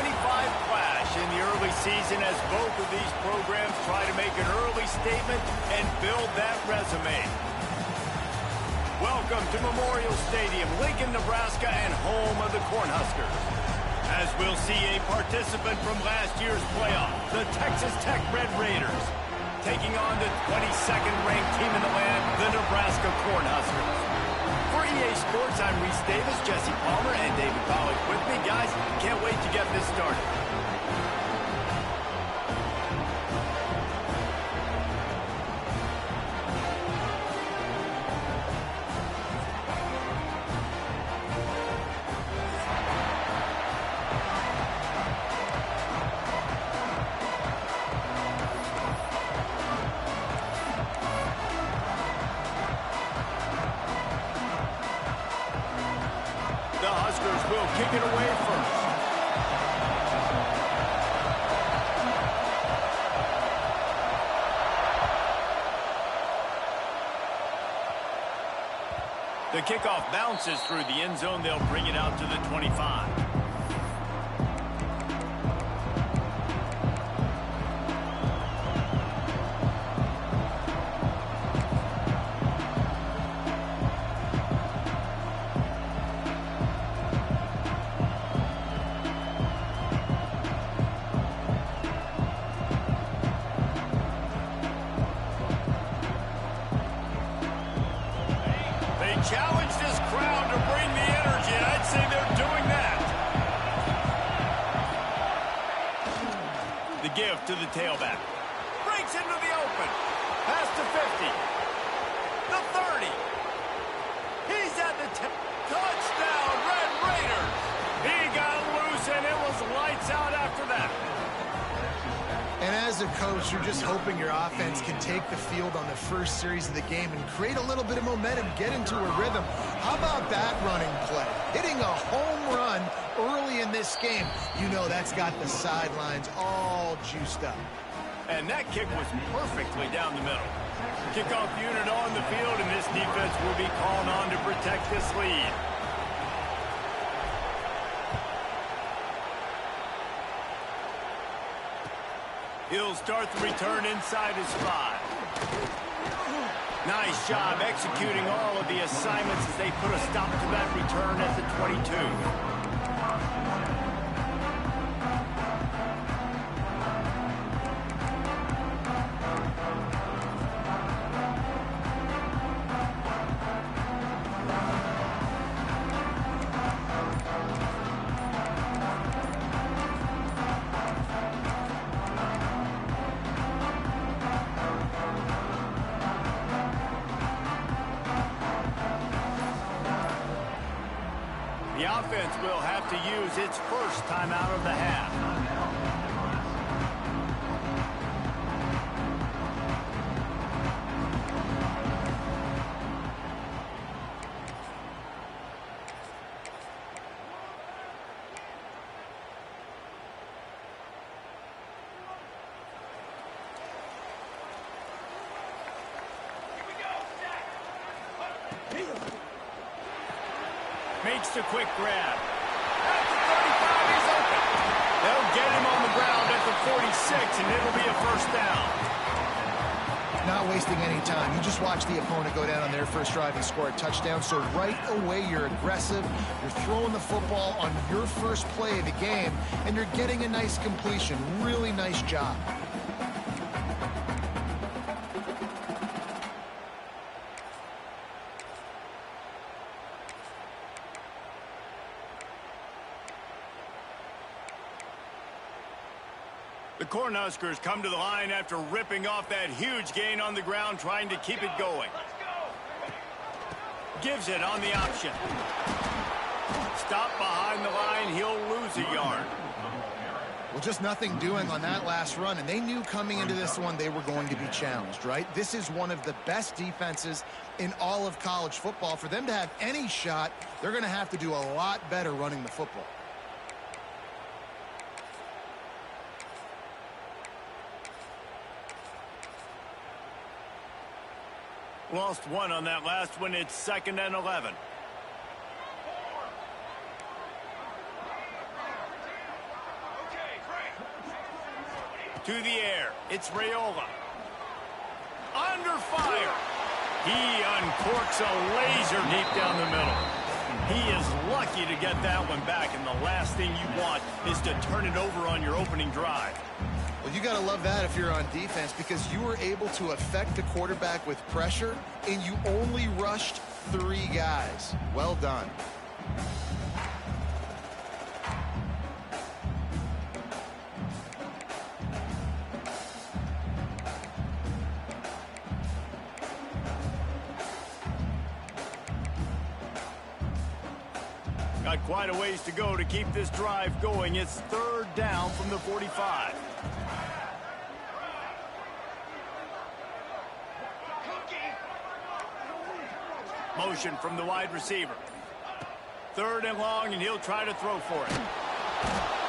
clash in the early season as both of these programs try to make an early statement and build that resume. Welcome to Memorial Stadium, Lincoln, Nebraska, and home of the Cornhuskers. As we'll see a participant from last year's playoff, the Texas Tech Red Raiders, taking on the 22nd ranked team in the land, the Nebraska Cornhuskers. For EA Sports, I'm Reese Davis, Jesse Palmer, and David Pollack with me. Guys, can't wait to get this started. The Huskers will kick it away first. The kickoff bounces through the end zone. They'll bring it out to the 25. Challenge this crowd to bring the energy, and I'd say they're doing that. The give to the tailback. Breaks into the open. Pass to 50. The 30. He's at the touchdown, Red Raiders. He got loose, and it was lights out after that. And as a coach, you're just hoping your offense can take the field on the first series of the game and create a little bit of momentum, get into a rhythm. How about that running play? Hitting a home run early in this game. You know that's got the sidelines all juiced up. And that kick was perfectly down the middle. Kickoff unit on the field, and this defense will be called on to protect this lead. He'll start the return inside his 5. Nice job executing all of the assignments as they put a stop to that return at the 22. The offense will have to use its first timeout of the half. Makes the quick grab. At the 35, he's open. They'll get him on the ground at the 46, and it'll be a first down. Not wasting any time. You just watch the opponent go down on their first drive and score a touchdown. So right away, you're aggressive. You're throwing the football on your first play of the game, and you're getting a nice completion. Really nice job. The Cornhuskers come to the line after ripping off that huge gain on the ground, trying to keep it going. Gives it on the option. Stop behind the line, he'll lose a yard. Well, just nothing doing on that last run, and they knew coming into this one they were going to be challenged, right? This is one of the best defenses in all of college football. For them to have any shot, they're going to have to do a lot better running the football. Lost one on that last one. It's 2nd and 11. To the air. It's Raiola. Under fire. He uncorks a laser deep down the middle. He is lucky to get that one back, and the last thing you want is to turn it over on your opening drive. Well, you got to love that if you're on defense, because you were able to affect the quarterback with pressure, and you only rushed 3 guys. Well done. Got quite a ways to go to keep this drive going. It's 3rd down from the 45. Motion from the wide receiver. 3rd and long, and he'll try to throw for it.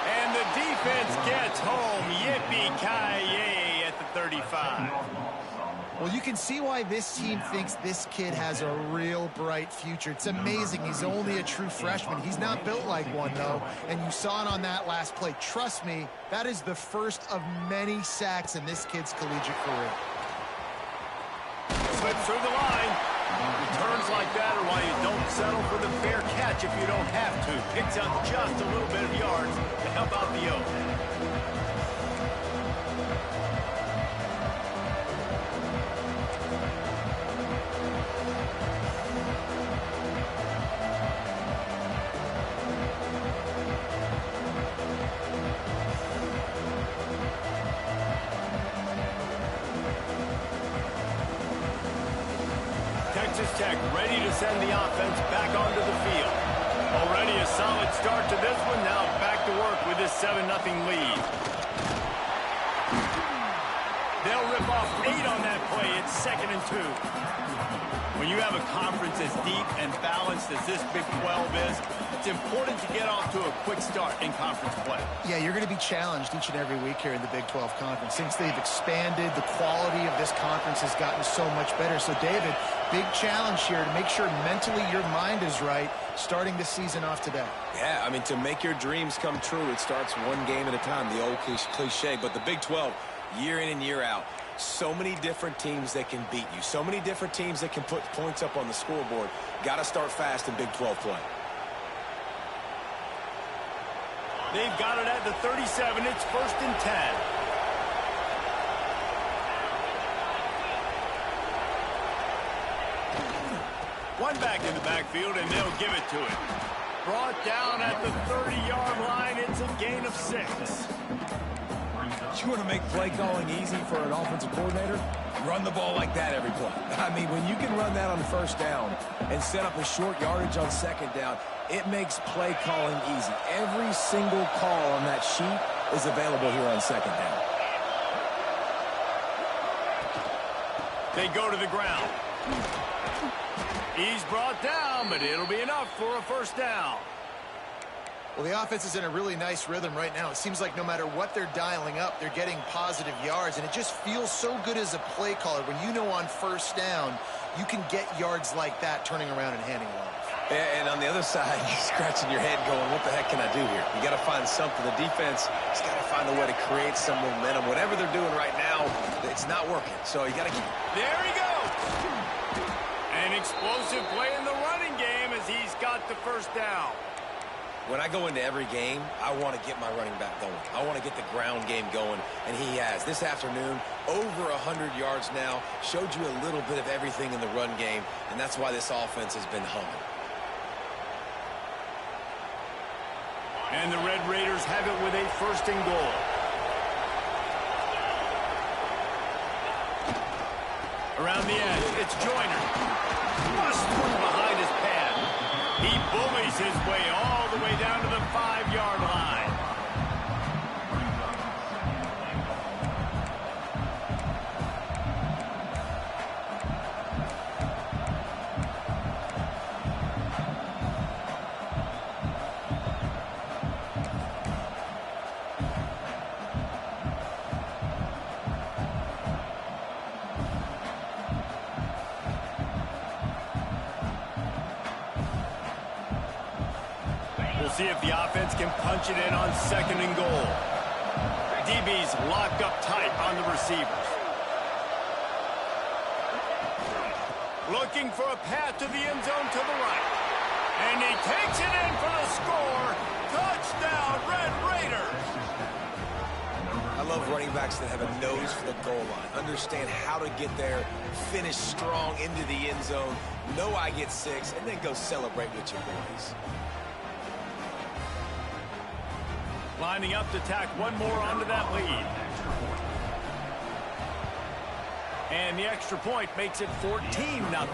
And the defense gets home. Yippee-ki-yay at the 35. Well, you can see why this team thinks this kid has a real bright future. It's amazing. He's only a true freshman. He's not built like one, though, and you saw it on that last play. Trust me, that is the first of many sacks in this kid's collegiate career. Slips through the line. Returns like that are why you don't settle for the fair catch if you don't have to. Picks up just a little bit of yards to help out the Oak. Texas Tech ready to send the offense back onto the field. Already a solid start to this one. Now back to work with this 7-0 lead. They'll rip off 8 on that play. It's 2nd and 2. When you have a conference as deep and balanced as this Big 12 is, it's important to get off to a quick start in conference play. Yeah, you're going to be challenged each and every week here in the Big 12 Conference. Since they've expanded, the quality of this conference has gotten so much better. So, David, big challenge here to make sure mentally your mind is right starting the season off today. Yeah, I mean, to make your dreams come true, it starts one game at a time, the old cliche. But the Big 12, year in and year out, so many different teams that can beat you, so many different teams that can put points up on the scoreboard. Got to start fast in Big 12 play. They've got it at the 37. It's 1st and 10. One back in the backfield, and they'll give it to it. Brought down at the 30-yard line. It's a gain of 6. You want to make play calling easy for an offensive coordinator? Run the ball like that every play. I mean, when you can run that on 1st down and set up a short yardage on 2nd down, it makes play calling easy. Every single call on that sheet is available here on 2nd down. They go to the ground. He's brought down, but it'll be enough for a 1st down. Well, the offense is in a really nice rhythm right now. It seems like no matter what they're dialing up, they're getting positive yards, and it just feels so good as a play caller when you know on 1st down you can get yards like that turning around and handing it off. And on the other side, you're scratching your head going, what the heck can I do here? You got to find something. The defense has got to find a way to create some momentum. Whatever they're doing right now, it's not working. So you got to keep. There he goes. An explosive play in the running game as he's got the 1st down. When I go into every game, I want to get my running back going. I want to get the ground game going, and he has. This afternoon, over 100 yards now, showed you a little bit of everything in the run game, and that's why this offense has been humming. And the Red Raiders have it with a 1st and goal. Around the edge, it's Joyner. Bust one behind his pad. He bullies his way all the way down to the 5-yard line. See if the offense can punch it in on 2nd and goal. DB's locked up tight on the receivers. Looking for a path to the end zone to the right. And he takes it in for the score. Touchdown, Red Raiders. I love running backs that have a nose for the goal line. Understand how to get there, finish strong into the end zone, know I get 6, and then go celebrate with your boys. Lining up to tack one more onto that lead. And the extra point makes it 14-0.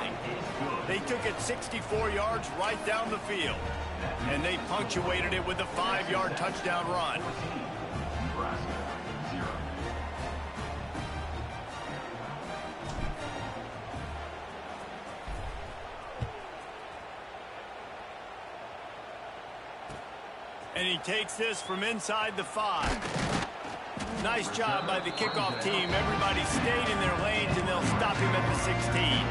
They took it 64 yards right down the field. And they punctuated it with a 5-yard touchdown run. And he takes this from inside the 5. Nice job by the kickoff team. Everybody stayed in their lanes, and they'll stop him at the 16.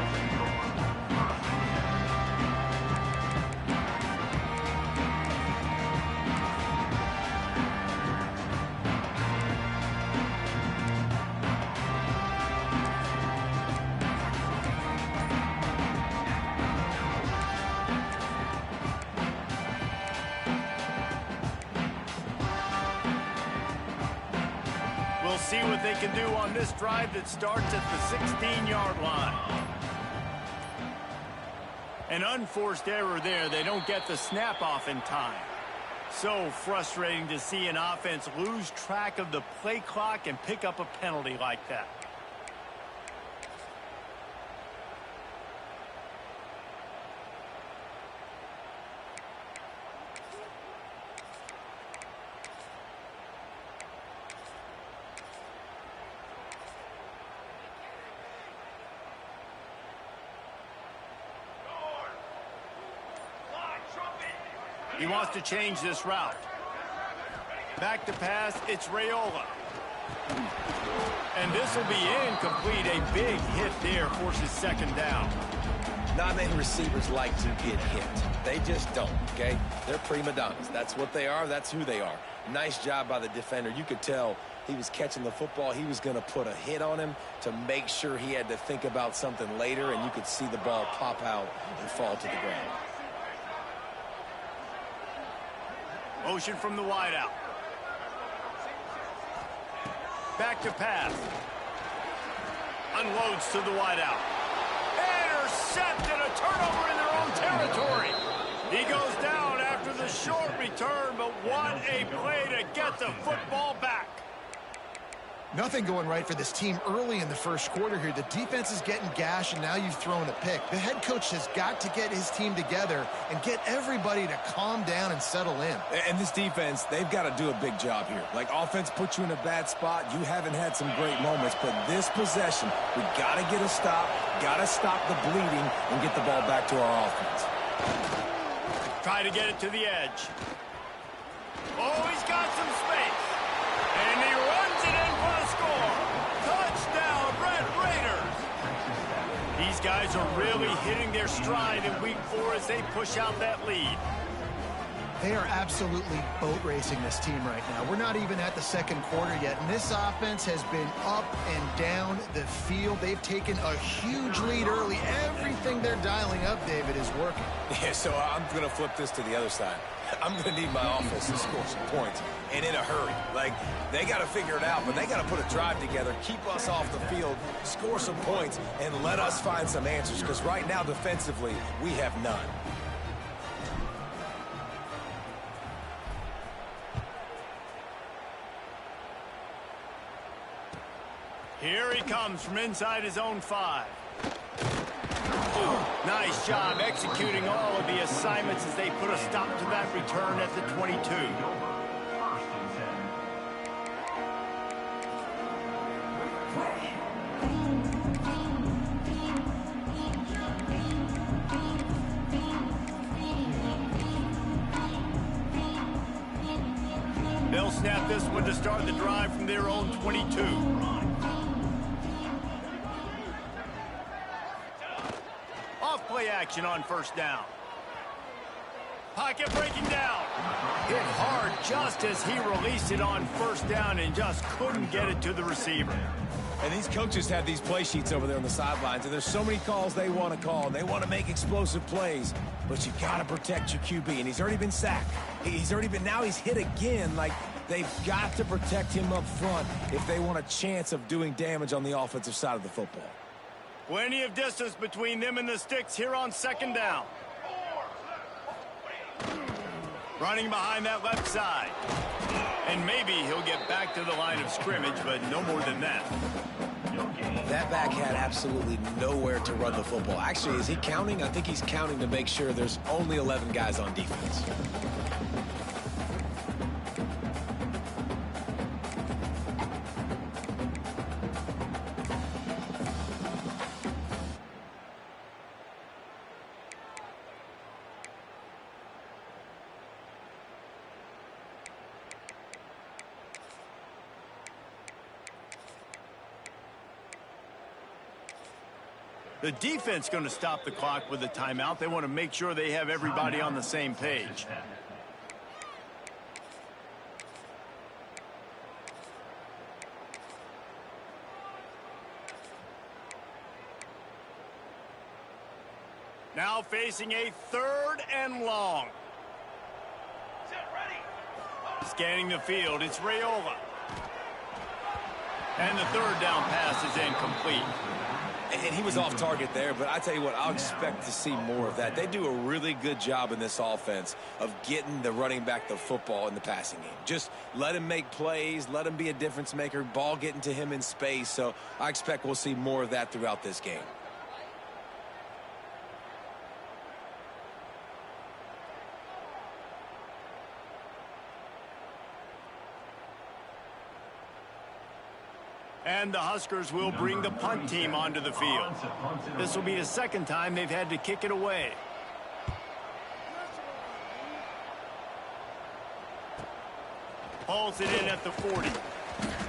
We'll see what they can do on this drive that starts at the 16-yard line. An unforced error there. They don't get the snap off in time. So frustrating to see an offense lose track of the play clock and pick up a penalty like that. He wants to change this route. Back to pass, it's Raiola. And this will be incomplete. A big hit there forces second down. Not many receivers like to get hit. They just don't, okay? They're prima donnas. That's what they are. That's who they are. Nice job by the defender. You could tell he was catching the football. He was going to put a hit on him to make sure he had to think about something later, and you could see the ball pop out and fall to the ground. Motion from the wideout. Back to pass. Unloads to the wideout. Intercepted, a turnover in their own territory. He goes down after the short return, but what a play to get the football back. Nothing going right for this team early in the first quarter here. The defense is getting gashed, and now you've thrown a pick. The head coach has got to get his team together and get everybody to calm down and settle in. And this defense, they've got to do a big job here. Like, offense puts you in a bad spot. You haven't had some great moments, but this possession, we got to get a stop, got to stop the bleeding, and get the ball back to our offense. Try to get it to the edge. Oh, he's got some space. And he runs it in for the score. Touchdown, Red Raiders. These guys are really hitting their stride in week 4 as they push out that lead. They are absolutely boat racing this team right now. We're not even at the second quarter yet, and this offense has been up and down the field. They've taken a huge lead early. Everything they're dialing up, David, is working. Yeah, so I'm going to flip this to the other side. I'm going to need my offense to score some points, and in a hurry. Like, they got to figure it out, but they got to put a drive together, keep us off the field, score some points, and let us find some answers, because right now, defensively, we have none. Here he comes from inside his own 5. Nice job executing all of the assignments as they put a stop to that return at the 22. They'll snap this one to start the drive from their own 22. Off play action on first down. Pocket breaking down. Hit hard just as he released it on first down and just couldn't get it to the receiver. And these coaches have these play sheets over there on the sidelines, and there's so many calls they want to call. They want to make explosive plays, but you got to protect your QB, and he's already been sacked. Now he's hit again. Like, they've got to protect him up front if they want a chance of doing damage on the offensive side of the football. Plenty of distance between them and the sticks here on second down. Running behind that left side. And maybe he'll get back to the line of scrimmage, but no more than that. That back had absolutely nowhere to run the football. Actually, is he counting? I think he's counting to make sure there's only 11 guys on defense. The defense going to stop the clock with a timeout. They want to make sure they have everybody on the same page. Now facing a 3rd and long. Scanning the field, it's Raiola. And the 3rd down pass is incomplete. And he was off target there, but I tell you what, I'll expect to see more of that. They do a really good job in this offense of getting the running back the football in the passing game. Just let him make plays, let him be a difference maker, ball getting to him in space. So I expect we'll see more of that throughout this game. And the Huskers will bring the punt team onto the field. This will be the 2nd time they've had to kick it away. Hauls it in at the 40.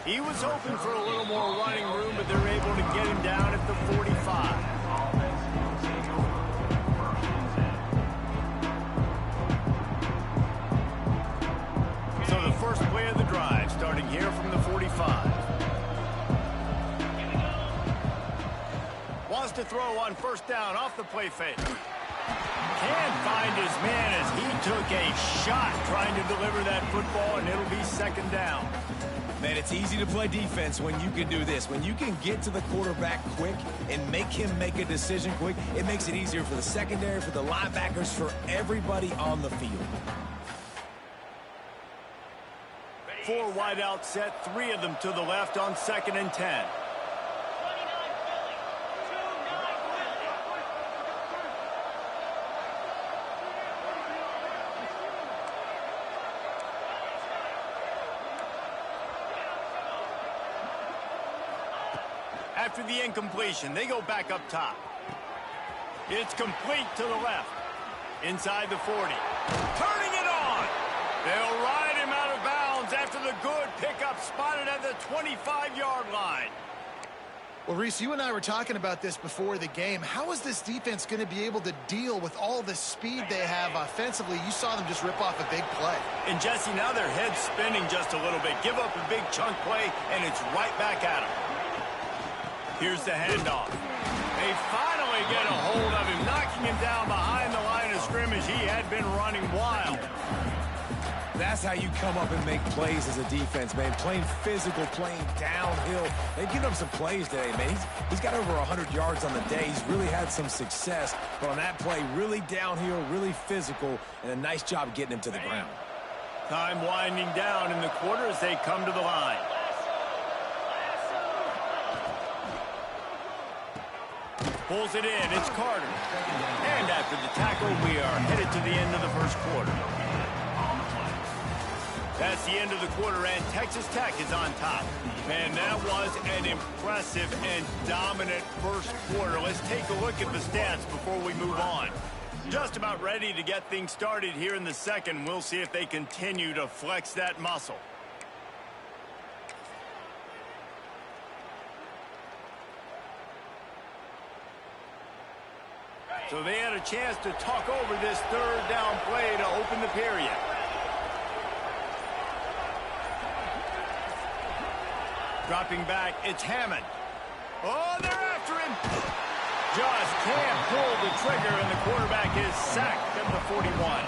He was hoping for a little more running room, but they're able to get him down at the 45. So the first play of the drive starting here from the 45. Wants to throw on first down off the play fake. Can't find his man as he took a shot trying to deliver that football, and it'll be 2nd down. Man, it's easy to play defense when you can do this. When you can get to the quarterback quick and make him make a decision quick, it makes it easier for the secondary, for the linebackers, for everybody on the field. 4 wide out set, 3 of them to the left on 2nd and 10. After the incompletion, they go back up top. It's complete to the left. Inside the 40. Turning it on. They'll ride him out of bounds after the good pickup spotted at the 25-yard line. Well, Reese, you and I were talking about this before the game. How is this defense going to be able to deal with all the speed they have offensively? You saw them just rip off a big play. And, Jesse, now their head's spinning just a little bit. Give up a big chunk play, and it's right back at them. Here's the handoff. They finally get a hold of him, knocking him down behind the line of scrimmage. He had been running wild. That's how you come up and make plays as a defense, man. Playing physical, playing downhill. They've given him some plays today, man. He's got over 100 yards on the day. He's really had some success. But on that play, really downhill, really physical, and a nice job getting him to the ground. Time winding down in the quarter as they come to the line. Pulls it in. It's Carter. And after the tackle, we are headed to the end of the first quarter. That's the end of the quarter, and Texas Tech is on top. Man, that was an impressive and dominant first quarter. Let's take a look at the stats before we move on. Just about ready to get things started here in the second. We'll see if they continue to flex that muscle. So they had a chance to talk over this third down play to open the period. Dropping back, it's Hammond. Oh, they're after him. Just can't pull the trigger, and the quarterback is sacked at the 41.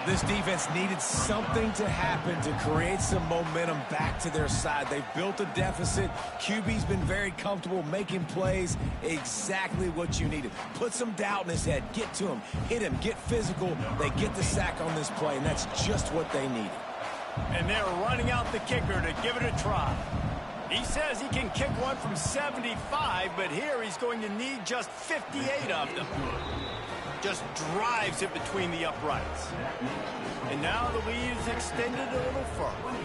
This defense needed something to happen to create some momentum back to their side. They've built a deficit. QB's been very comfortable making plays. Exactly what you needed. Put some doubt in his head. Get to him. Hit him. Get physical. They get the sack on this play, and that's just what they needed. And they're running out the kicker to give it a try. He says he can kick one from 75, but here he's going to need just 58 of them. Just drives it between the uprights. And now the lead is extended a little further.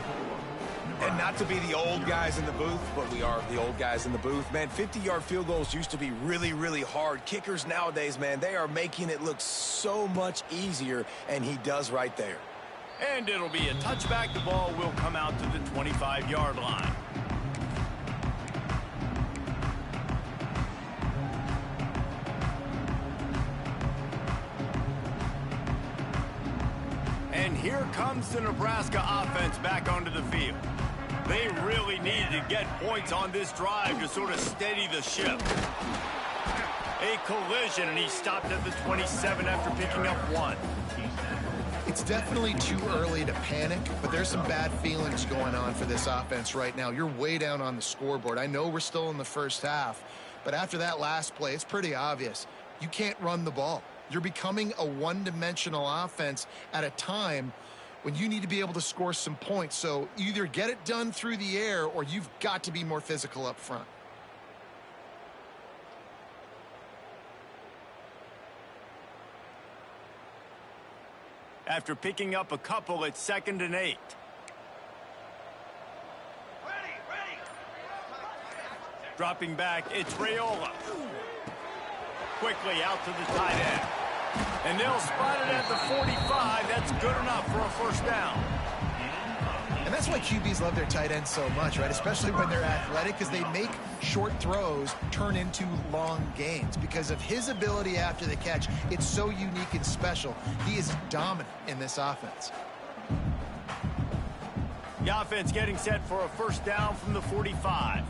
And not to be the old guys in the booth, but we are the old guys in the booth. Man, 50-yard field goals used to be really, really hard. Kickers nowadays, man, they are making it look so much easier, and he does right there. And it'll be a touchback. The ball will come out to the 25-yard line. And here comes the Nebraska offense back onto the field. They really needed to get points on this drive to sort of steady the ship. A collision, and he stopped at the 27 after picking up one. It's definitely too early to panic, but there's some bad feelings going on for this offense right now. You're way down on the scoreboard. I know we're still in the first half, but after that last play, it's pretty obvious. You can't run the ball. You're becoming a one-dimensional offense at a time when you need to be able to score some points. So either get it done through the air or you've got to be more physical up front. After picking up a couple, it's 2nd and 8. Dropping back, it's Raiola. Quickly out to the tight end. And they'll spot it at the 45. That's good enough for a first down. And that's why QBs love their tight ends so much, right? Especially when they're athletic, because they make short throws turn into long gains. Because of his ability after the catch, it's so unique and special. He is dominant in this offense. The offense getting set for a first down from the 45.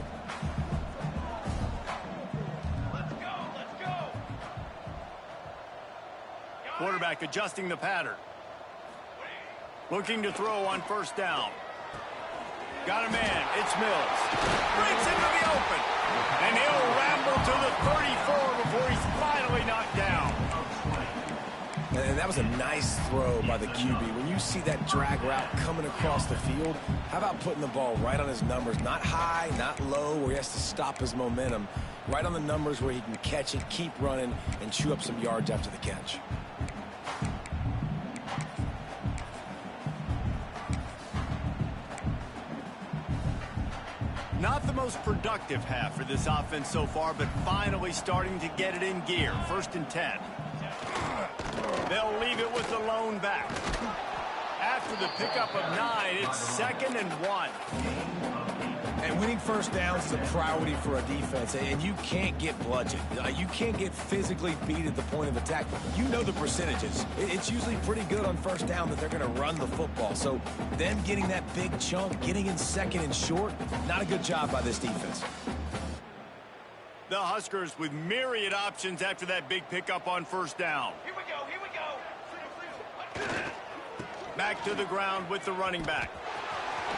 Quarterback adjusting the pattern. Looking to throw on first down. Got a man. It's Mills. Breaks into the open. And he'll ramble to the 34 before he's finally knocked down. And that was a nice throw by the QB. When you see that drag route coming across the field, how about putting the ball right on his numbers? Not high, not low, where he has to stop his momentum. Right on the numbers where he can catch it, keep running, and chew up some yards after the catch. Not the most productive half for this offense so far, but finally starting to get it in gear. 1st and 10. They'll leave it with the lone back. After the pickup of 9, it's 2nd and 1. And winning first downs is a priority for a defense, and you can't get bludgeoned. You can't get physically beat at the point of attack. You know the percentages. It's usually pretty good on first down that they're going to run the football. So them getting that big chunk, getting in 2nd and short, not a good job by this defense. The Huskers with myriad options after that big pickup on first down. Here we go, here we go. Back to the ground with the running back.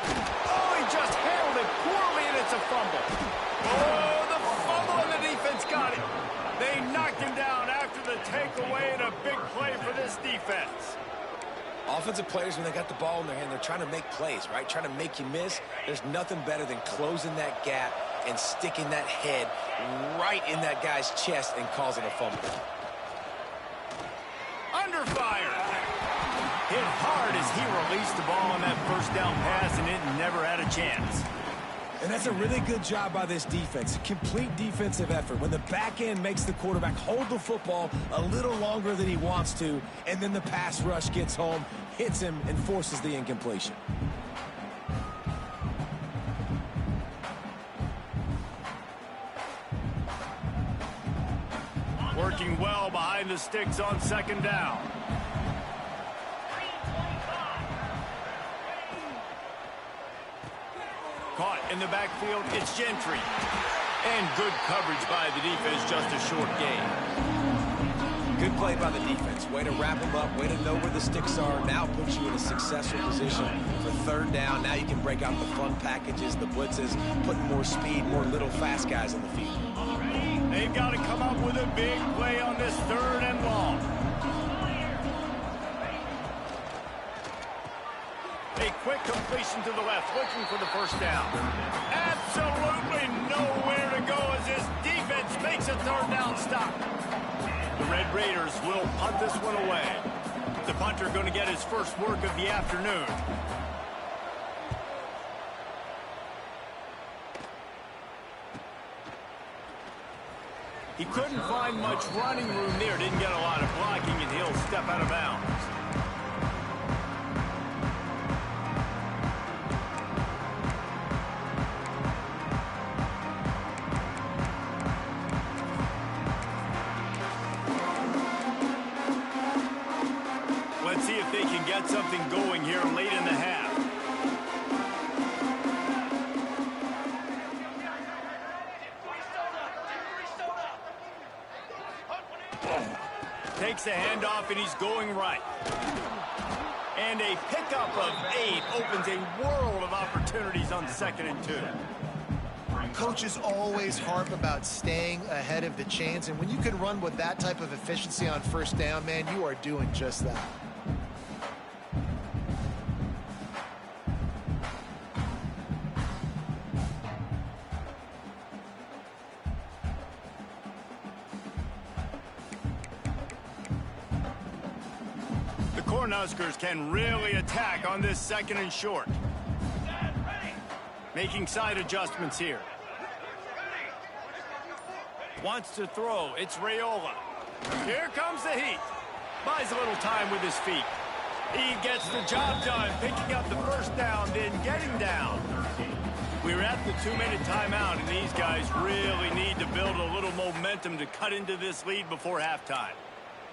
Oh, he just handled it poorly, and it's a fumble. Oh, the fumble, and the defense got it. They knocked him down after the takeaway, and a big play for this defense. Offensive players, when they got the ball in their hand, they're trying to make plays, right? Trying to make you miss. There's nothing better than closing that gap and sticking that head right in that guy's chest and causing a fumble. Under fire. Hit hard as he released the ball on that first down pass, and it never had a chance. And that's a really good job by this defense. Complete defensive effort. When the back end makes the quarterback hold the football a little longer than he wants to, and then the pass rush gets home, hits him, and forces the incompletion. Working well behind the sticks on second down. Caught in the backfield, it's Gentry. And good coverage by the defense, just a short gain. Good play by the defense. Way to wrap them up, way to know where the sticks are. Now puts you in a successful position for third down. Now you can break out the fun packages, the blitzes, putting more speed, more little fast guys on the field. They've got to come up with a big play on this third and long. A quick completion to the left, looking for the first down. Absolutely nowhere to go as this defense makes a third down stop. The Red Raiders will punt this one away. The punter going to get his first work of the afternoon. He couldn't find much running room there, didn't get a lot of blocking, and he'll step out of bounds. Let's see if they can get something going here late in the half. Takes the handoff, and he's going right. And a pickup of 8 opens a world of opportunities on 2nd and 2. Coaches always harp about staying ahead of the chains, and when you can run with that type of efficiency on first down, man, you are doing just that. Cornhuskers can really attack on this 2nd and short. Making side adjustments here. Wants to throw. It's Raiola. Here comes the heat. Buys a little time with his feet. He gets the job done, picking up the first down, then getting down. We're at the 2-minute timeout, and these guys really need to build a little momentum to cut into this lead before halftime.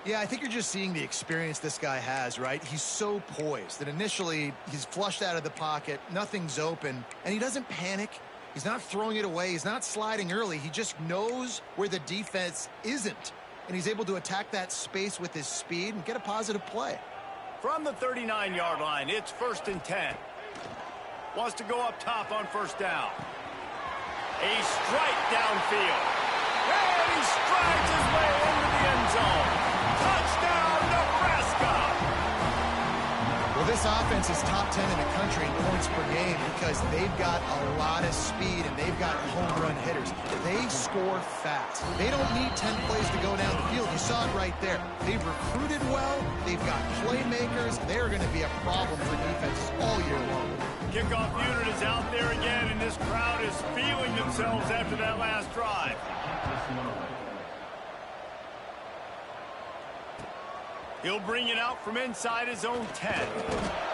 Yeah, I think you're just seeing the experience this guy has, right? He's so poised that initially he's flushed out of the pocket, nothing's open, and he doesn't panic. He's not throwing it away. He's not sliding early. He just knows where the defense isn't, and he's able to attack that space with his speed and get a positive play. From the 39-yard line, it's 1st and 10. Wants to go up top on first down. A strike downfield. And he strides his way into the end zone. Touchdown, Nebraska! Well, this offense is top 10 in the country in points per game because they've got a lot of speed and they've got home run hitters. They score fast. They don't need 10 plays to go down the field. You saw it right there. They've recruited well. They've got playmakers. They're going to be a problem for defenses all year long. Kickoff unit is out there again, and this crowd is feeling themselves after that last drive. He'll bring it out from inside his own 10.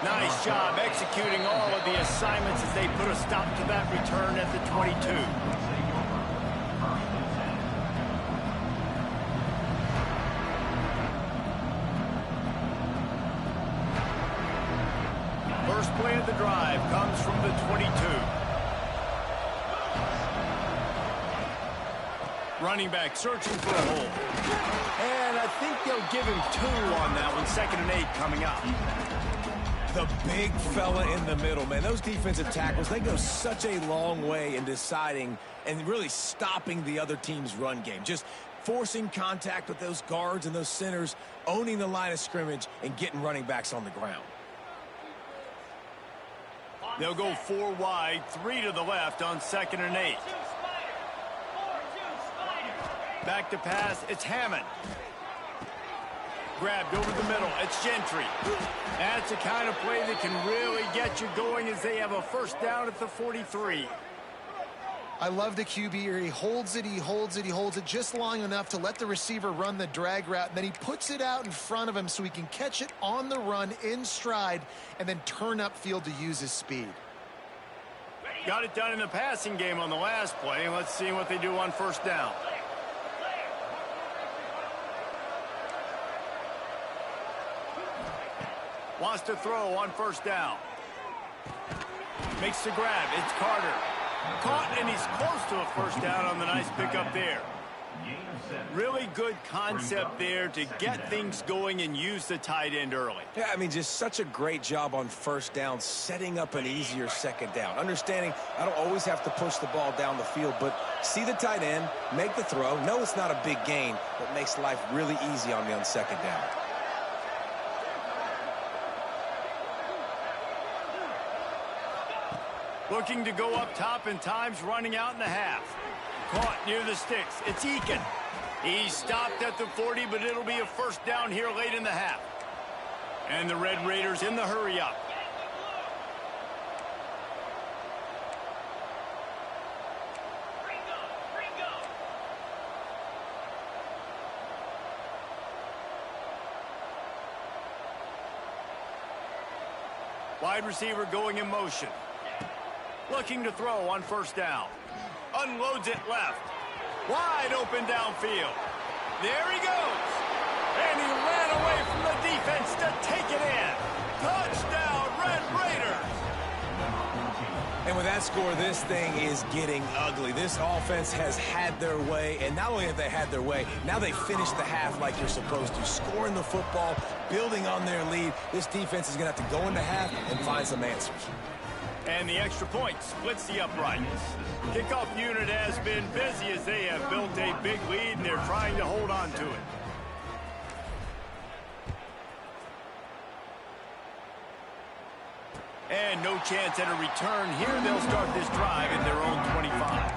Nice job executing all of the assignments as they put a stop to that return at the 22. First play of the drive comes from the 22. Running back searching for a hole. And I think they'll give him 2 on that one. 2nd and 8 coming up. The big fella in the middle, man. Those defensive tackles, they go such a long way in deciding and really stopping the other team's run game. Just forcing contact with those guards and those centers, owning the line of scrimmage, and getting running backs on the ground. They'll go 4 wide, 3 to the left on 2nd and 8. Back to pass, it's Hammond. Grabbed over the middle, it's Gentry. That's the kind of play that can really get you going as they have a first down at the 43. I love the QB here. He holds it, he holds it, he holds it just long enough to let the receiver run the drag route, and then he puts it out in front of him so he can catch it on the run in stride and then turn upfield to use his speed. Got it done in the passing game on the last play. Let's see what they do on first down. Wants to throw on first down. Makes the grab. It's Carter. Caught, and he's close to a first down on the nice pickup there. Really good concept there to get things going and use the tight end early. Yeah, I mean, just such a great job on first down, setting up an easier second down. Understanding I don't always have to push the ball down the field, but see the tight end, make the throw. No, it's not a big gain, but makes life really easy on me on second down. Looking to go up top, and time's running out in the half. Caught near the sticks. It's Eakin. He stopped at the 40, but it'll be a first down here late in the half. And the Red Raiders in the hurry up. Wide receiver going in motion. Looking to throw on first down. Unloads it left. Wide open downfield. There he goes. And he ran away from the defense to take it in. Touchdown, Red Raiders. And with that score, this thing is getting ugly. This offense has had their way, and not only have they had their way, now they finished the half like you're supposed to, scoring the football, building on their lead. This defense is going to have to go into half and find some answers. And the extra point splits the uprights. Kickoff unit has been busy as they have built a big lead, and they're trying to hold on to it. And no chance at a return here. They'll start this drive at their own 25.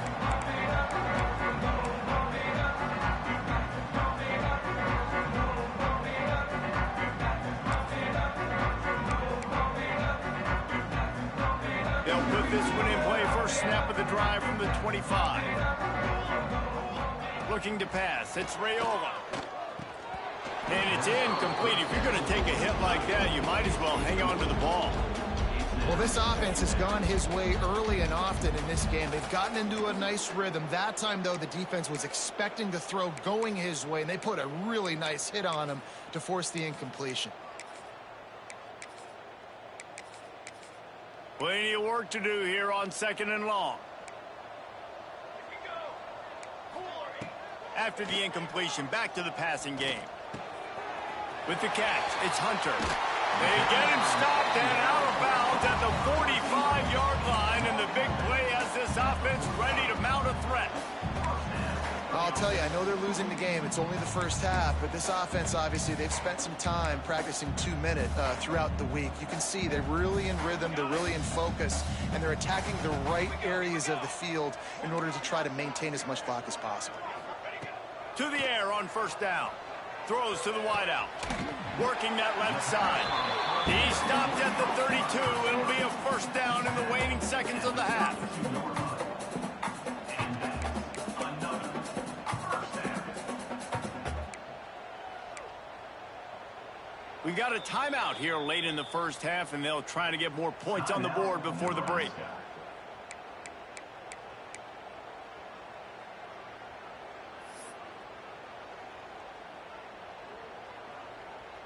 This one in play, first snap of the drive from the 25. Looking to pass, it's Raiola. And it's incomplete. If you're going to take a hit like that, you might as well hang on to the ball. Well, this offense has gone his way early and often in this game. They've gotten into a nice rhythm. That time, though, the defense was expecting the throw going his way, and they put a really nice hit on him to force the incompletion. Plenty of work to do here on second and long. After the incompletion, back to the passing game. With the catch, it's Hunter. They get him stopped and out of bounds at the 45-yard line, and the big play has this offense ready to mount a threat. I'll tell you, I know they're losing the game. It's only the first half, but this offense, obviously, they've spent some time practicing 2-minute throughout the week. You can see they're really in rhythm, they're really in focus, and they're attacking the right areas of the field in order to try to maintain as much clock as possible. To the air on first down. Throws to the wideout. Working that left side. He stopped at the 32. It'll be a first down in the waning seconds of the half. We got a timeout here late in the first half, and they'll try to get more points on the board before the break.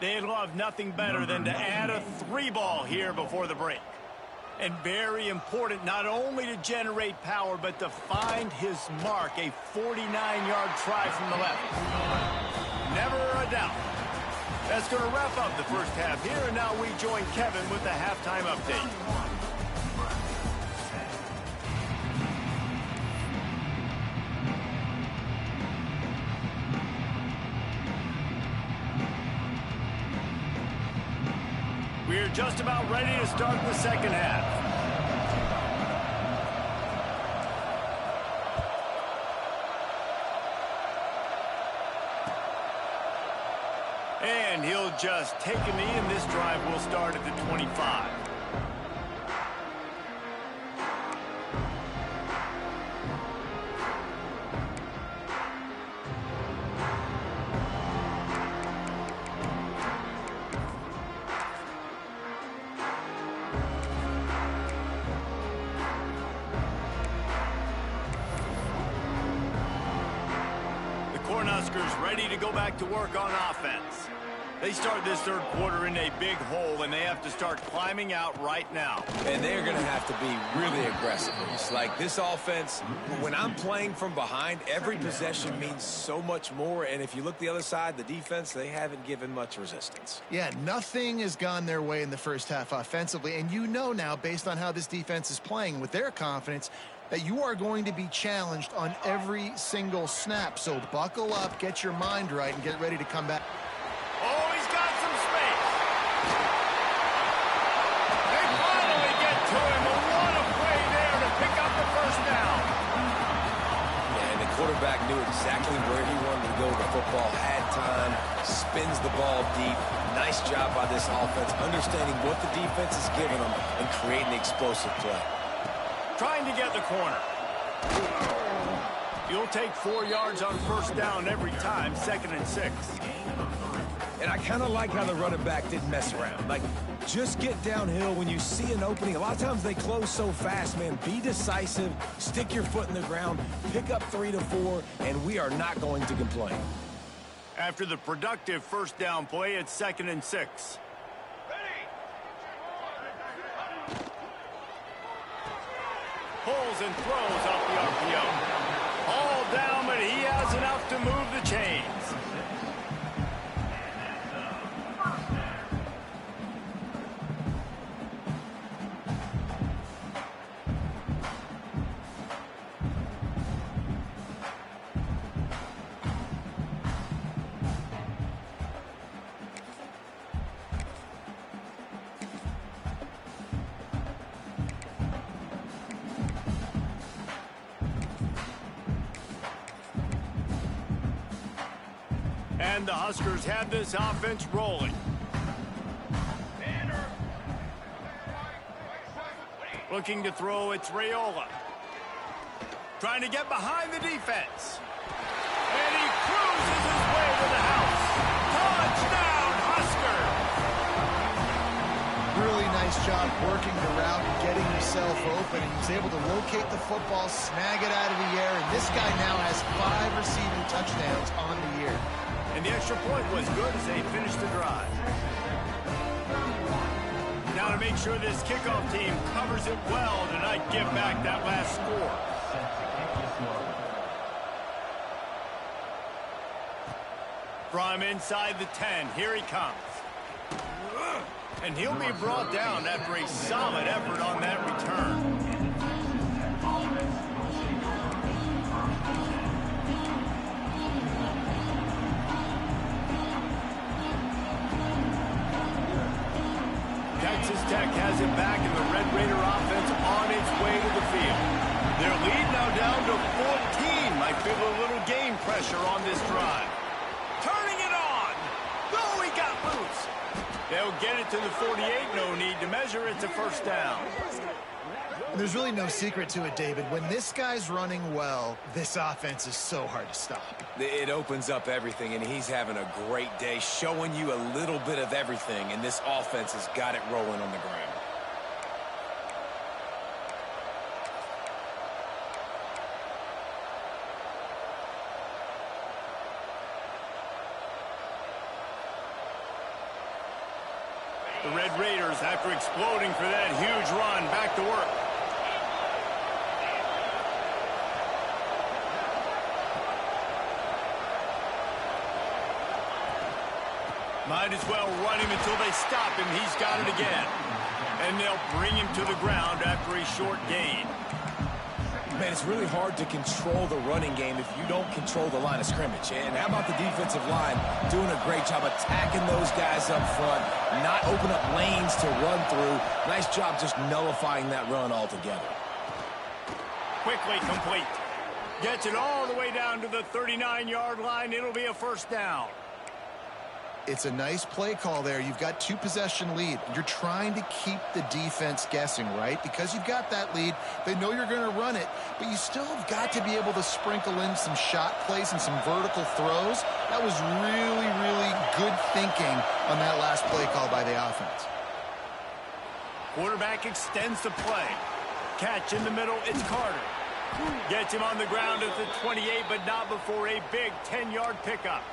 They'd love nothing better than to add a 3-ball here before the break. And very important, not only to generate power, but to find his mark, a 49-yard try from the left. Never a doubt. That's going to wrap up the first half here, and now we join Kevin with the halftime update. We're just about ready to start the second half. And he'll just take a knee, and this drive will start at the 25. Cornhuskers ready to go back to work on offense. They start this third quarter in a big hole, and they have to start climbing out right now. And they're going to have to be really aggressive. It's like this offense, when I'm playing from behind, every possession means so much more. And if you look the other side, the defense, they haven't given much resistance. Yeah, nothing has gone their way in the first half offensively. And you know now, based on how this defense is playing with their confidence, that you are going to be challenged on every single snap. So buckle up, get your mind right, and get ready to come back. Oh, he's got some space. They finally get to him. What a play there to pick up the first down. Yeah, and the quarterback knew exactly where he wanted to go with the football, had time, spins the ball deep. Nice job by this offense, understanding what the defense is giving them and creating the explosive play. Trying to get the corner. You'll take 4 yards on first down every time, 2nd and 6. And I kind of like how the running back didn't mess around. Like, just get downhill when you see an opening. A lot of times they close so fast, man. Be decisive, stick your foot in the ground, pick up 3 to 4, and we are not going to complain. After the productive first down play, it's 2nd and 6. Pulls and throws off the RPO. All down, but he has enough to move the chains. And the Huskers have this offense rolling. Looking to throw, it's Raiola. Trying to get behind the defense. And he cruises his way to the house. Touchdown, Husker! Really nice job working the route and getting himself open. He was able to locate the football, snag it out of the air, and this guy now has 5 receiving touchdowns on the year. And the extra point was good as they finished the drive. Now to make sure this kickoff team covers it well tonight, give back that last score. From inside the 10, here he comes. And he'll be brought down after a solid effort on that return. Texas Tech has it back, and the Red Raider offense on its way to the field. Their lead now down to 14. Might feel a little game pressure on this drive. Turning it on. Oh, he got loose. They'll get it to the 48. No need to measure. It's a first down. There's really no secret to it, David. When this guy's running well, this offense is so hard to stop. It opens up everything, and he's having a great day, showing you a little bit of everything, and this offense has got it rolling on the ground. The Red Raiders, after exploding for that huge run, back to work. Might as well run him until they stop him. He's got it again. And they'll bring him to the ground after a short gain. Man, it's really hard to control the running game if you don't control the line of scrimmage. And how about the defensive line doing a great job attacking those guys up front, not open up lanes to run through. Nice job just nullifying that run altogether. Quickly complete. Gets it all the way down to the 39-yard line. It'll be a first down. It's a nice play call there. You've got 2-possession lead. You're trying to keep the defense guessing, right? Because you've got that lead. They know you're going to run it, but you still have got to be able to sprinkle in some shot plays and some vertical throws. That was really, really good thinking on that last play call by the offense. Quarterback extends the play. Catch in the middle, it's Carter. Gets him on the ground at the 28, but not before a big 10-yard pickup.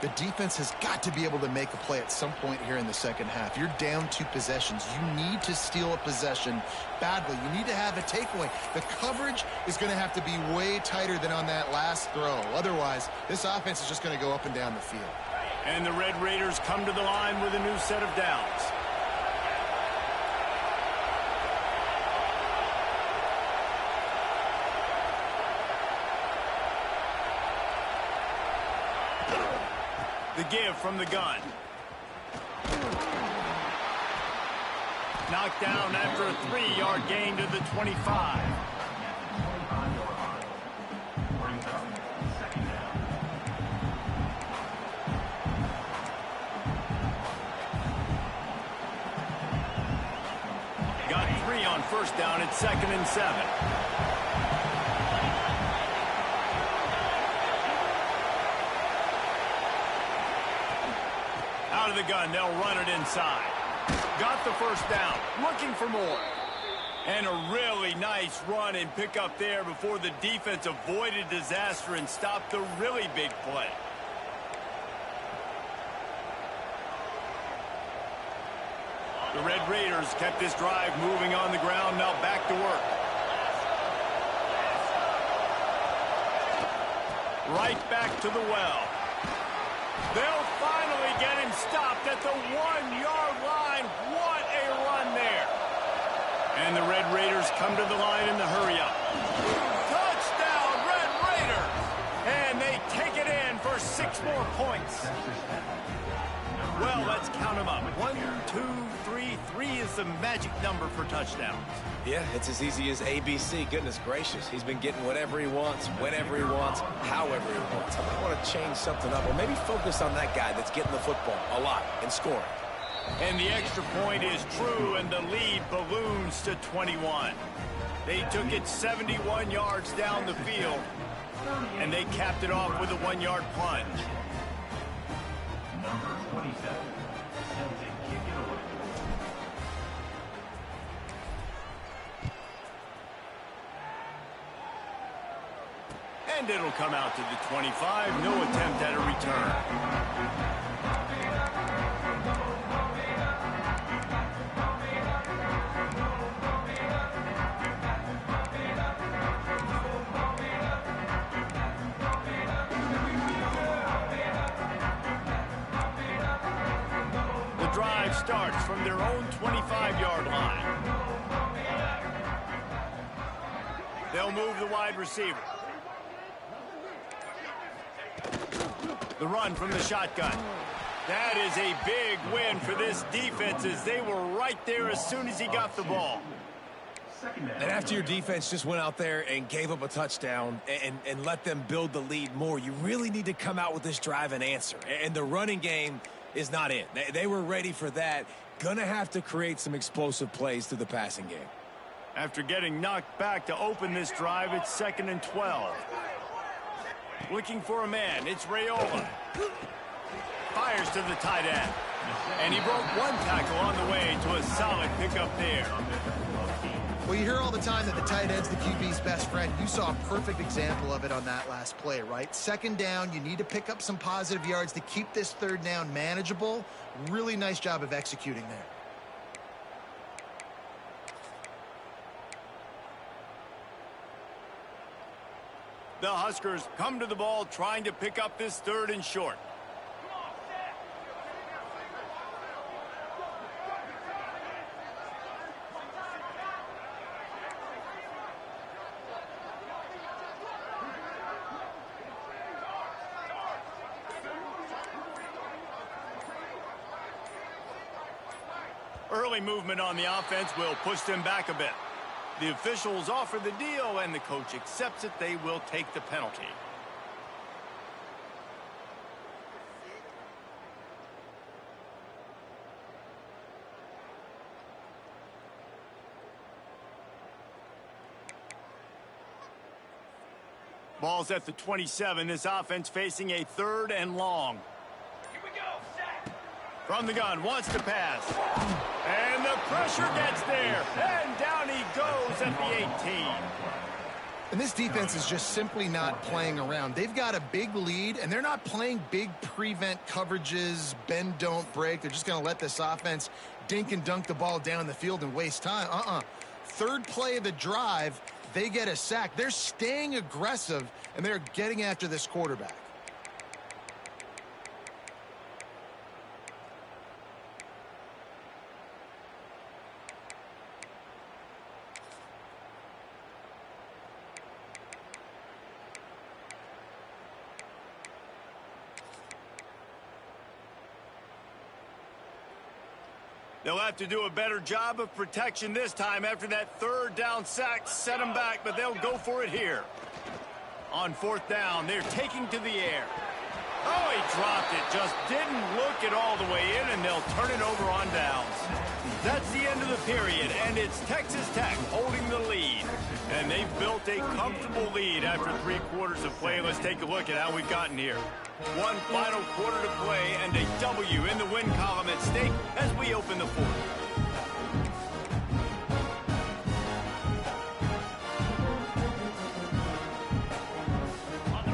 The defense has got to be able to make a play at some point here in the second half. You're down 2 possessions. You need to steal a possession badly. You need to have a takeaway. The coverage is going to have to be way tighter than on that last throw. Otherwise, this offense is just going to go up and down the field. And the Red Raiders come to the line with a new set of downs. The give from the gun. Knocked down after a 3-yard gain to the 25. Got 3 on first down at 2nd and 7. Out of the gun, they'll run it inside. Got the first down, looking for more. And a really nice run and pick up there before the defense avoided disaster and stopped the really big play. The Red Raiders kept this drive moving on the ground, now back to work. Right back to the well. They'll finally get him stopped at the 1-yard line. What a run there. And the Red Raiders come to the line in the hurry-up. Touchdown, Red Raiders! And they take it in for 6 more points. Well, let's count them up. 1, 2, 3. 3 is the magic number for touchdowns. Yeah, it's as easy as ABC. Goodness gracious. He's been getting whatever he wants, whenever he wants, however he wants. I might want to change something up or maybe focus on that guy that's getting the football a lot and scoring. And the extra point is true, and the lead balloons to 21. They took it 71 yards down the field, and they capped it off with a 1-yard plunge. Number 27, attempting kick it away. And it'll come out to the 25. No attempt at a return. The drive starts from their own 25-yard line. They'll move the wide receiver. The run from the shotgun. That is a big win for this defense as they were right there as soon as he got the ball. And after your defense just went out there and gave up a touchdown and let them build the lead more, you really need to come out with this drive and answer. And the running game is not in. They were ready for that. Gonna have to create some explosive plays through the passing game. After getting knocked back to open this drive, it's 2nd and 12. Looking for a man, it's Raiola. Fires to the tight end. And he broke 1 tackle on the way to a solid pickup there. Well, you hear all the time that the tight end's the QB's best friend. You saw a perfect example of it on that last play, right? 2nd down, you need to pick up some positive yards to keep this 3rd down manageable. Really nice job of executing there. The Huskers come to the ball trying to pick up this 3rd and short. Early movement on the offense will push them back a bit. The officials offer the deal, and the coach accepts it. They will take the penalty. Ball's at the 27. This offense facing a 3rd and long. Here we go, set. From the gun, wants to pass. And the pressure gets there. And down he goes at the 18. And this defense is just simply not playing around. They've got a big lead, and they're not playing big prevent coverages, bend, don't break. They're just going to let this offense dink and dunk the ball down the field and waste time. Third play of the drive, they get a sack. They're staying aggressive, and they're getting after this quarterback. They'll have to do a better job of protection this time after that third down sack set them back, but they'll go for it here. On fourth down, they're taking to the air. Oh, he dropped it. Just didn't look it all the way in, and they'll turn it over on downs. That's the end of the period, and it's Texas Tech holding the lead. And they've built a comfortable lead after 3 quarters of play. Let's take a look at how we've gotten here. One final quarter to play, and a W in the win column at stake as we open the fourth.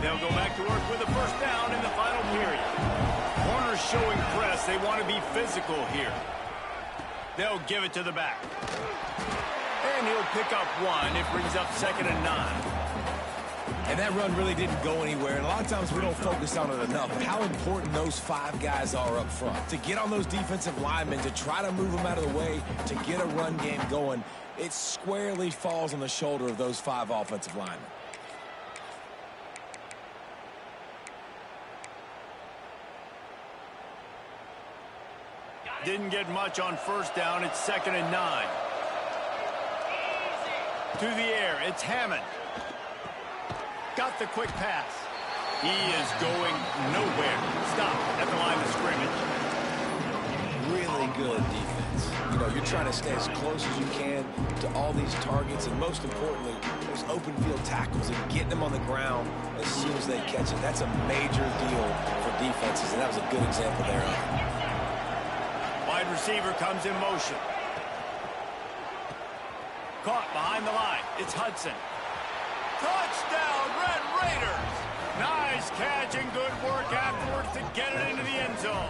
They'll go back to work with a first down in the final period. Corners showing press. They want to be physical here. They'll give it to the back. And he'll pick up 1. It brings up 2nd and 9. And that run really didn't go anywhere. And a lot of times we don't focus on it enough. But how important those 5 guys are up front. To get on those defensive linemen, to try to move them out of the way, to get a run game going, it squarely falls on the shoulder of those 5 offensive linemen. Didn't get much on first down. It's 2nd and 9. To the air, it's Hammond. Got the quick pass. He is going nowhere. Stop at the line of scrimmage. Really good defense. You know, you're trying to stay as close as you can to all these targets, and most importantly, those open field tackles and getting them on the ground as soon as they catch it. That's a major deal for defenses, and that was a good example there. Wide receiver comes in motion. Caught behind the line. It's Hudson. Touchdown, Red Raiders! Nice catch and good work afterwards to get it into the end zone.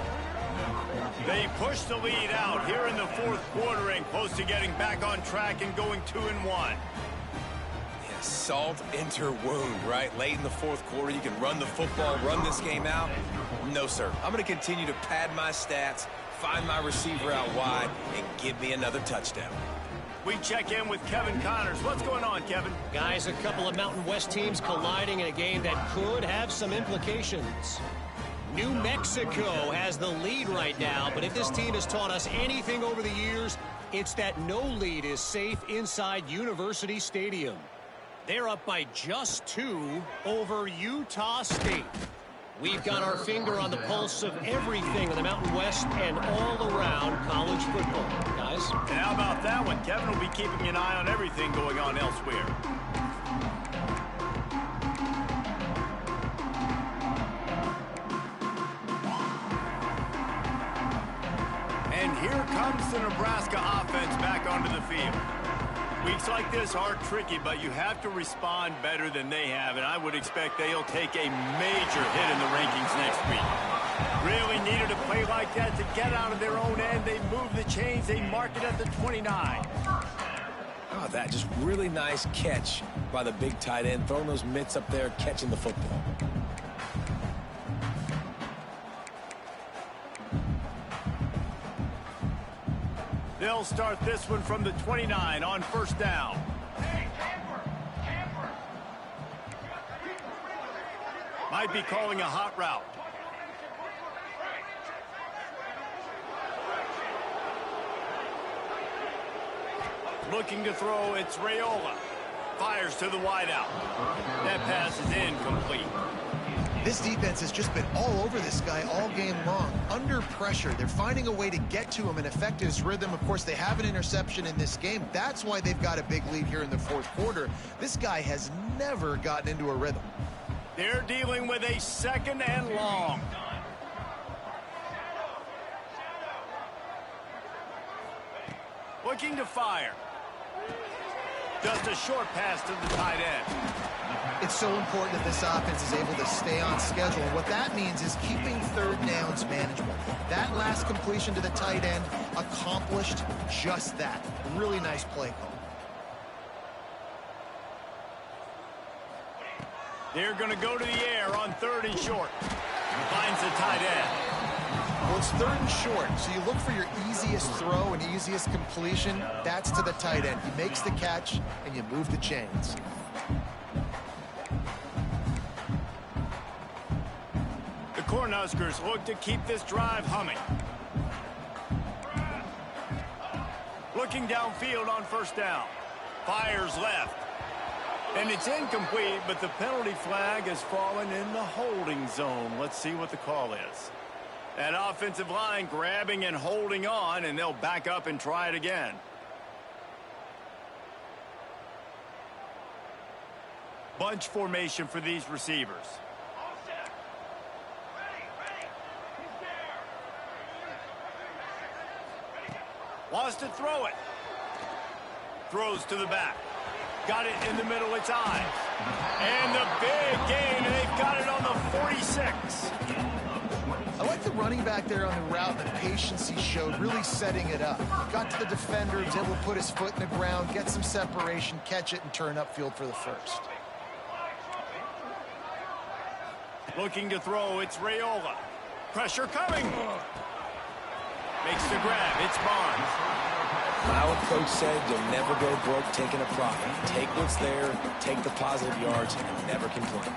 They push the lead out here in the fourth quarter and close to getting back on track and going 2-1. Yeah, salt enter wound, right? Late in the fourth quarter, you can run the football, run this game out. No, sir. I'm going to continue to pad my stats, find my receiver out wide, and give me another touchdown. We check in with Kevin Connors. What's going on, Kevin? Guys, a couple of Mountain West teams colliding in a game that could have some implications. New Mexico has the lead right now, but if this team has taught us anything over the years, it's that no lead is safe inside University Stadium. They're up by just 2 over Utah State. We've got our finger on the pulse of everything in the Mountain West and all around college football, guys. And how about that one? Kevin will be keeping an eye on everything going on elsewhere. And here comes the Nebraska offense back onto the field. Weeks like this are tricky, but you have to respond better than they have, and I would expect they'll take a major hit in the rankings next week. Really needed a play like that to get out of their own end. They move the chains. They mark it at the 29. Oh, that just really nice catch by the big tight end, throwing those mitts up there, catching the football. They'll start this one from the 29 on first down. Might be calling a hot route. Looking to throw, it's Raiola. Fires to the wideout. That pass is incomplete. This defense has just been all over this guy all game long. Under pressure, they're finding a way to get to him and affect his rhythm. Of course, they have an interception in this game. That's why they've got a big lead here in the fourth quarter. This guy has never gotten into a rhythm. They're dealing with a 2nd and long. Looking to fire. Just a short pass to the tight end. It's so important that this offense is able to stay on schedule. And what that means is keeping third downs manageable. That last completion to the tight end accomplished just that. Really nice play call. They're going to go to the air on 3rd and short. Finds the tight end. Well, it's 3rd and short, so you look for your easiest throw and easiest completion. That's to the tight end. He makes the catch, and you move the chains. The Cornhuskers look to keep this drive humming. Looking downfield on 1st down. Fires left. And it's incomplete, but the penalty flag has fallen in the holding zone. Let's see what the call is. That offensive line grabbing and holding on, and they'll back up and try it again. Bunch formation for these receivers. Wants to throw it. Throws to the back. Got it in the middle, it's Ives. And the big gain, and they've got it on the 46. I like the running back there on the route, the patience he showed, really setting it up. Got to the defender, was able to put his foot in the ground, get some separation, catch it, and turn upfield for the first. Looking to throw, it's Raiola. Pressure coming. Makes the grab, it's Barnes. Our coach said you'll never go broke taking a profit. Take what's there, take the positive yards, and never complain.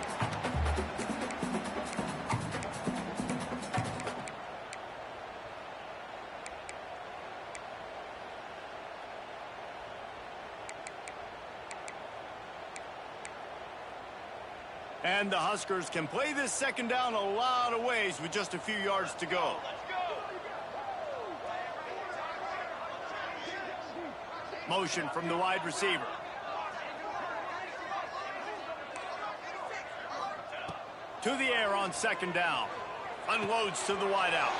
And the Huskers can play this 2nd down a lot of ways with just a few yards to go. Motion from the wide receiver. To the air on 2nd down. Unloads to the wideout.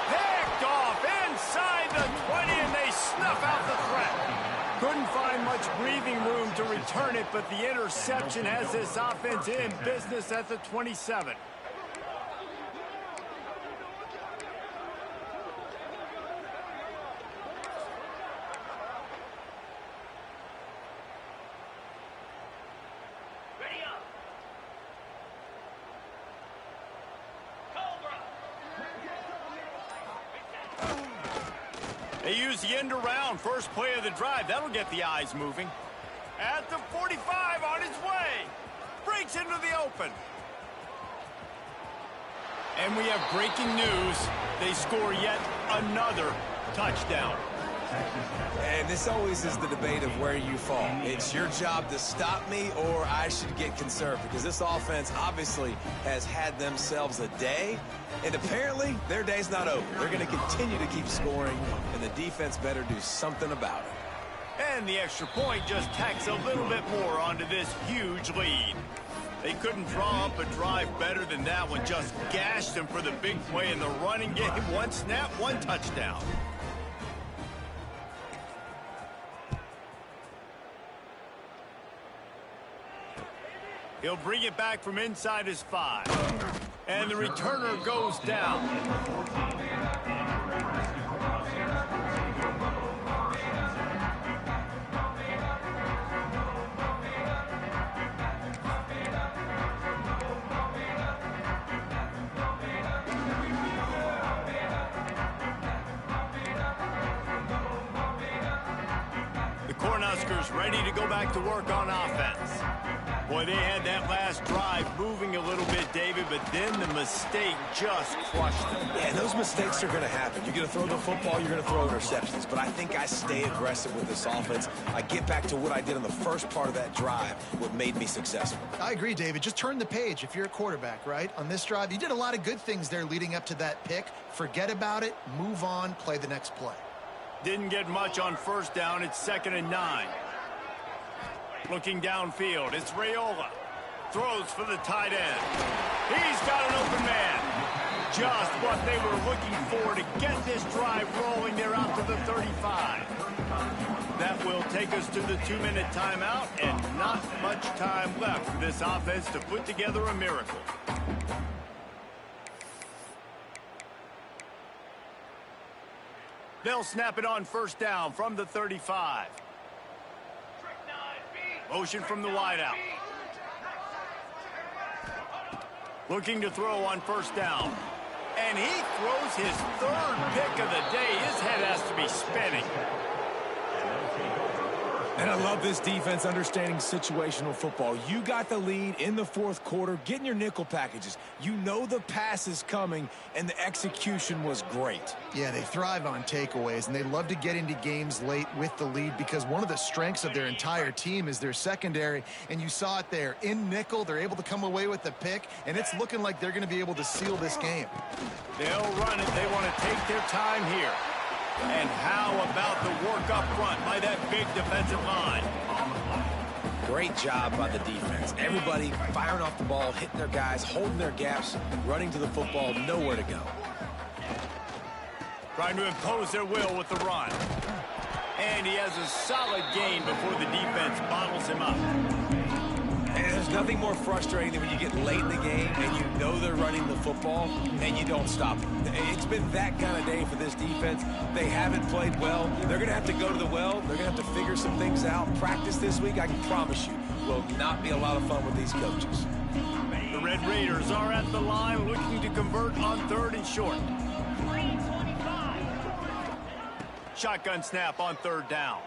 Picked off inside the 20, and they snuff out the threat. Couldn't find much breathing room to return it, but the interception has this offense in business at the 27. They use the end around, first play of the drive. That'll get the eyes moving. At the 45, on his way. Breaks into the open. And we have breaking news. They score yet another touchdown. And this always is the debate of where you fall. It's your job to stop me, or I should get conserved, because this offense obviously has had themselves a day, and apparently their day's not over. They're going to continue to keep scoring, and the defense better do something about it. And the extra point just tacks a little bit more onto this huge lead. They couldn't draw up a drive better than that one. Just gashed them for the big play in the running game. One snap, one touchdown. He'll bring it back from inside his 5. And the returner goes down. The Cornhuskers ready to go back to work on offense. Boy, they had that last drive moving a little bit, David, but then the mistake just crushed them. Yeah, those mistakes are going to happen. You're going to throw the football, you're going to throw interceptions. But I think I stay aggressive with this offense. I get back to what I did in the first part of that drive, what made me successful. I agree, David. Just turn the page if you're a quarterback, right? On this drive, you did a lot of good things there leading up to that pick. Forget about it, move on, play the next play. Didn't get much on first down. It's 2nd and 9. Looking downfield, it's Raiola. Throws for the tight end. He's got an open man. Just what they were looking for to get this drive rolling. They're out to the 35. That will take us to the 2-minute timeout, and not much time left for this offense to put together a miracle. They'll snap it on first down from the 35. Motion from the wideout. Looking to throw on first down. And he throws his third pick of the day. His head has to be spinning. And I love this defense understanding situational football. You got the lead in the fourth quarter, getting your nickel packages. You know the pass is coming, and the execution was great. Yeah, they thrive on takeaways, and they love to get into games late with the lead because one of the strengths of their entire team is their secondary, and you saw it there. In nickel, they're able to come away with the pick, and it's looking like they're going to be able to seal this game. They'll run it. They want to take their time here. And how about the work up front by that big defensive line? Great job by the defense. Everybody firing off the ball, hitting their guys, holding their gaps, running to the football, nowhere to go. Trying to impose their will with the run. And he has a solid gain before the defense bottles him up. And there's nothing more frustrating than when you get late in the game and you know they're running the football and you don't stop them. It's been that kind of day for this defense. They haven't played well. They're going to have to go to the well. They're going to have to figure some things out. Practice this week, I can promise you, will not be a lot of fun with these coaches. The Red Raiders are at the line looking to convert on 3rd and short. Shotgun snap on 3rd down.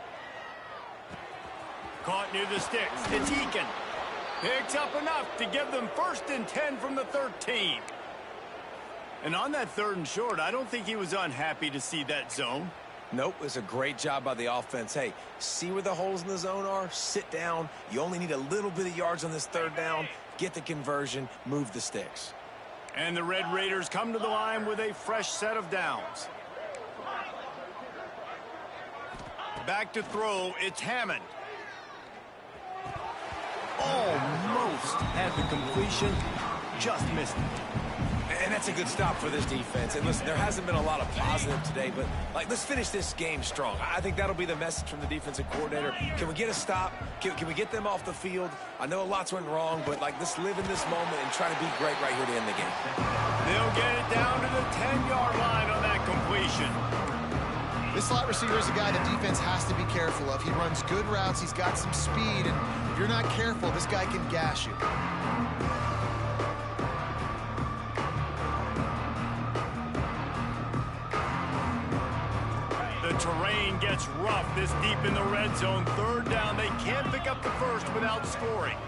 Caught near the sticks. It's Eakin. Picks up enough to give them 1st and 10 from the 13. And on that 3rd and short, I don't think he was unhappy to see that zone. Nope, it was a great job by the offense. Hey, see where the holes in the zone are? Sit down. You only need a little bit of yards on this 3rd down. Get the conversion. Move the sticks. And the Red Raiders come to the line with a fresh set of downs. Back to throw, it's Hammond. Almost had the completion, just missed it. And that's a good stop for this defense. And listen, there hasn't been a lot of positive today, but let's finish this game strong. I think that'll be the message from the defensive coordinator. Can we get a stop? Can we get them off the field? I know lots went wrong, but let's live in this moment and try to be great right here to end the game. They'll get it down to the 10-yard line on that completion. This slot receiver is a guy the defense has to be careful of. He runs good routes. He's got some speed, and if you're not careful, this guy can gash you. The terrain gets rough this deep in the red zone. 3rd down, they can't pick up the first without scoring.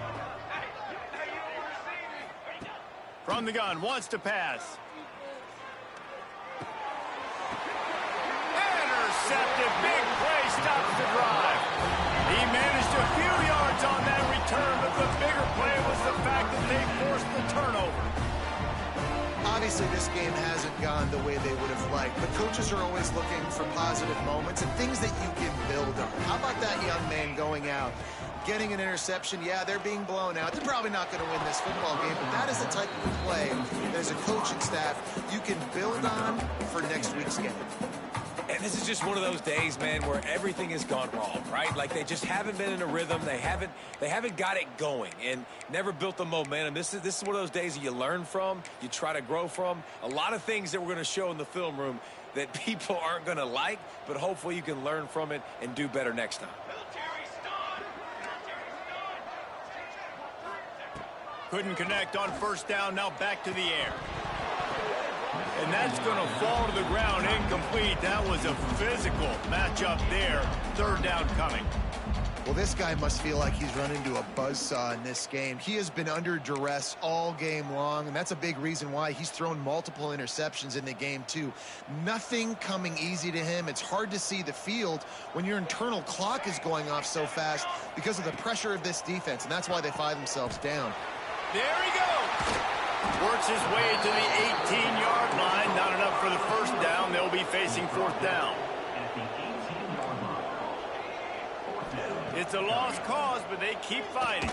From the gun, wants to pass. Intercepted, big play, stops the drive. He managed a few yards on that return, but the bigger play was the fact that they forced the turnover. Obviously, this game hasn't gone the way they would have liked, but coaches are always looking for positive moments and things that you can build on. How about that young man going out, getting an interception? Yeah, they're being blown out. They're probably not going to win this football game, but that is the type of play that as a coaching staff you can build on for next week's game. And this is just one of those days, man, where everything has gone wrong, right? They just haven't been in a rhythm. They haven't got it going and never built the momentum. This is one of those days that you learn from, you try to grow from. A lot of things that we're going to show in the film room that people aren't going to like, but hopefully you can learn from it and do better next time. Couldn't connect on 1st down, now back to the air. And that's going to fall to the ground, incomplete. That was a physical matchup there. 3rd down coming. Well, this guy must feel like he's run into a buzzsaw in this game. He has been under duress all game long, and that's a big reason why he's thrown multiple interceptions in the game, too. Nothing coming easy to him. It's hard to see the field when your internal clock is going off so fast because of the pressure of this defense, and that's why they find themselves down. There he goes. Works his way to the 18-yard line. Not enough for the 1st down. They'll be facing 4th down. It's a lost cause, but they keep fighting.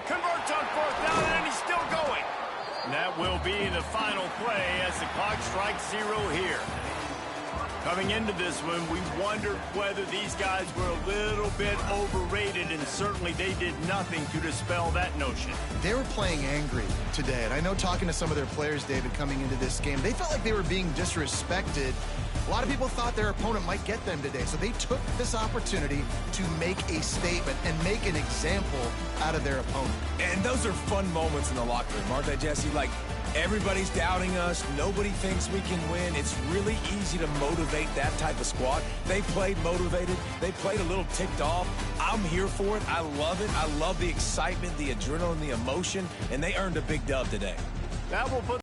Converts on 4th down, and he's still going. And that will be the final play as the clock strikes 0 here. Coming into this one, we wondered whether these guys were a little bit overrated, and certainly they did nothing to dispel that notion. They were playing angry today, and I know talking to some of their players, David, coming into this game, they felt like they were being disrespected. A lot of people thought their opponent might get them today, so they took this opportunity to make a statement and make an example out of their opponent. And those are fun moments in the locker room, aren't they, Jesse? Like, everybody's doubting us. Nobody thinks we can win. It's really easy to motivate that type of squad. They played motivated. They played a little ticked off. I'm here for it. I love it. I love the excitement, the adrenaline, the emotion, and they earned a big dub today. That will put